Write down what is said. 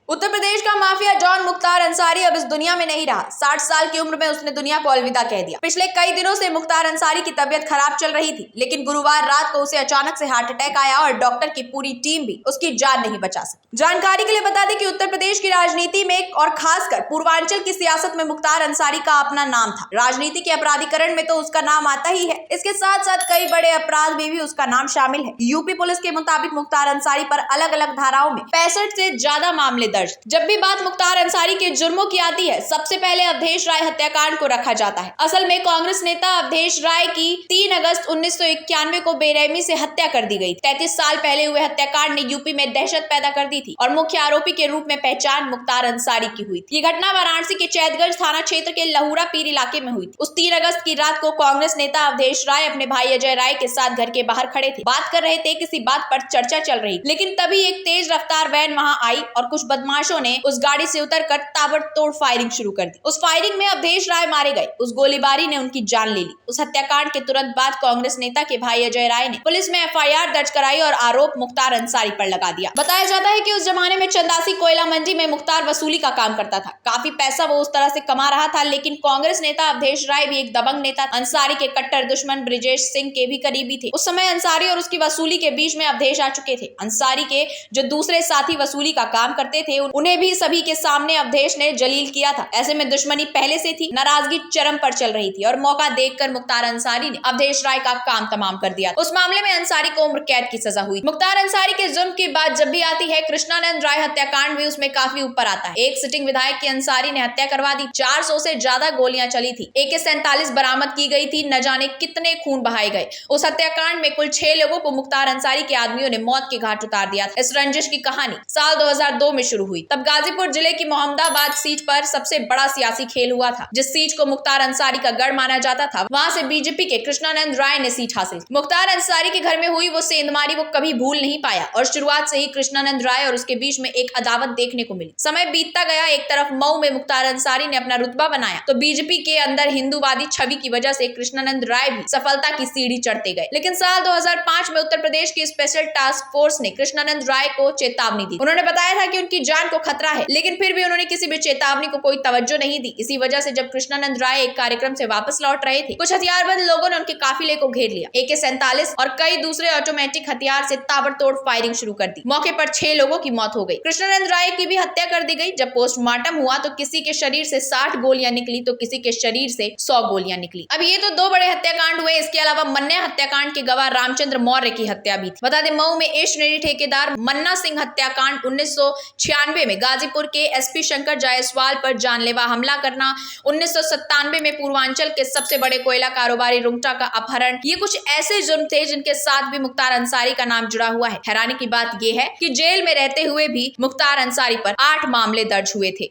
उत्तर प्रदेश का mafia don Mukhtar Ansari अब इस दुनिया में नहीं रहा। 60 साल की उम्र में उसने दुनिया को अलविदा कह दिया। पिछले कई दिनों से मुख्तार अंसारी की तबीयत खराब चल रही थी, लेकिन गुरुवार रात को उसे अचानक से हार्ट अटैक आया और डॉक्टर की पूरी टीम भी उसकी जान नहीं बचा सकी। जानकारी के लिए बता दें कि उत्तर प्रदेश की राजनीति में और खासकर पूर्वांचल की सियासत में मुख्तार अंसारी का अपना नाम था। राजनीति के अपराधीकरण में तो उसका नाम आता ही है, इसके साथ साथ कई बड़े अपराध में भी उसका नाम शामिल है। यूपी पुलिस के मुताबिक मुख्तार अंसारी पर अलग अलग धाराओं में 65 से ज्यादा मामले दर्ज। जब भी बात मुख्तार अंसारी के जुर्मों की आती है, सबसे पहले अवधेश राय हत्याकांड को रखा जाता है। असल में कांग्रेस नेता अवधेश राय की 3 अगस्त 1991 को बेरहमी से हत्या कर दी गई। 33 साल पहले हुए हत्याकांड ने यूपी में दहशत पैदा कर दी थी और मुख्य आरोपी के रूप में पहचान मुख्तार अंसारी की हुई थी। ये घटना वाराणसी के चैतगंज थाना क्षेत्र के लहुरा पीर इलाके में हुई थी। उस 3 अगस्त की रात को कांग्रेस नेता अवधेश राय अपने भाई अजय राय के साथ घर के बाहर खड़े थे, बात कर रहे थे। किसी बात पर चर्चा चल रही, लेकिन तभी एक तेज रफ्तार वैन वहां आई और कुछ बदमाशों ने उस गाड़ी से उतरकर ताबड़तोड़ फायरिंग शुरू कर दी। उस फायरिंग में अवधेश राय मारे गए। उस गोलीबारी ने उनकी जान ले ली। उस हत्याकांड के तुरंत बाद कांग्रेस नेता के भाई अजय राय ने पुलिस में एफआईआर दर्ज कराई और आरोप मुख्तार अंसारी पर लगा दिया। बताया जाता है कि उस जमाने में चंदासी कोयला मंडी में मुख्तार वसूली का काम करता था। काफी पैसा वो उस तरह से कमा रहा था, लेकिन कांग्रेस नेता अवधेश राय भी एक दबंग नेता, अंसारी के कट्टर दुश्मन ब्रिजेश सिंह के भी करीबी थे। उस समय अंसारी और उसकी वसूली के बीच में अवधेश आ चुके थे। अंसारी के जो दूसरे साथी वसूली का काम करते थे, उन्हें भी सभी के सामने अवधेश ने जलील किया था। ऐसे में दुश्मनी पहले से थी, नाराजगी चरम पर चल रही थी और मौका देखकर मुख्तार अंसारी ने अवधेश राय का काम तमाम कर दिया। उस मामले में अंसारी को उम्र कैद की सजा हुई। मुख्तार अंसारी के जुर्म की बात जब भी आती है, कृष्णानंद राय हत्याकांड भी उसमें काफी ऊपर आता है। एक सिटिंग विधायक की अंसारी ने हत्या करवा दी। 400 से ज्यादा गोलियां चली थी। AK-47 बरामद की गई थी। न जाने कितने खून बहाए गए। उस हत्याकांड में कुल 6 लोगों को मुख्तार अंसारी के आदमियों ने मौत के घाट उतार दिया। इस रंजिश की कहानी साल 2002 में शुरू हुई। तब गाजीपुर जिले की मोहम्मदाबाद सीट पर सबसे बड़ा सियासी खेल हुआ था। जिस सीट को मुख्तार अंसारी का गढ़ माना जाता था, वहां से बीजेपी के कृष्णानंद राय ने सीट हासिल की। मुख्तार अंसारी के घर में हुई वो सेंधमारी वो कभी भूल नहीं पाया और शुरुआत से ही कृष्णानंद राय और उसके बीच में एक अदावत देखने को मिली। समय बीतता गया। एक तरफ मऊ में मुख्तार अंसारी ने अपना रुतबा बनाया, तो बीजेपी के अंदर हिंदूवादी छवि की वजह से कृष्णानंद राय भी सफलता की सीढ़ी चढ़ते गए। लेकिन साल 2005 में उत्तर प्रदेश की स्पेशल टास्क फोर्स ने कृष्णानंद राय को चेतावनी दी। उन्होंने बताया था कि उनकी जान को खतरा है, लेकिन फिर भी उन्होंने किसी भी चेतावनी को कोई तवज्जो नहीं दी। इसी वजह से जब कृष्णानंद राय एक कार्यक्रम से वापस लौट रहे थे, कुछ हथियारबंद लोगों ने उनके काफिले को घेर लिया। AK-47 और कई दूसरे ऑटोमेटिक हथियार से ताबड़तोड़ फायरिंग शुरू कर दी। मौके पर 6 लोगों की मौत हो गई। कृष्णानंद राय की भी हत्या कर दी गई। जब पोस्टमार्टम हुआ तो किसी के शरीर से 60 गोलियां निकली तो किसी के शरीर से 100 गोलियां निकली। अब ये तो 2 बड़े हत्याकांड हुए। इसके अलावा मन्ना हत्याकांड के गवाह रामचंद्र मौर्य की हत्या भी थी। बता दें, मऊ में एशनेरी ठेकेदार मन्ना सिंह हत्याकांड 1996 में, गाजीपुर के SP शंकर जायसवाल पर जानलेवा हमला करना 1997 में, पूर्वांचल के सबसे बड़े कोयला कारोबारी रुंगटा का अपहरण, ये कुछ ऐसे जुर्म थे जिनके साथ भी मुख्तार अंसारी का नाम जुड़ा हुआ है। हैरानी की बात यह है कि जेल में रहते हुए भी मुख्तार अंसारी पर 8 मामले दर्ज हुए थे।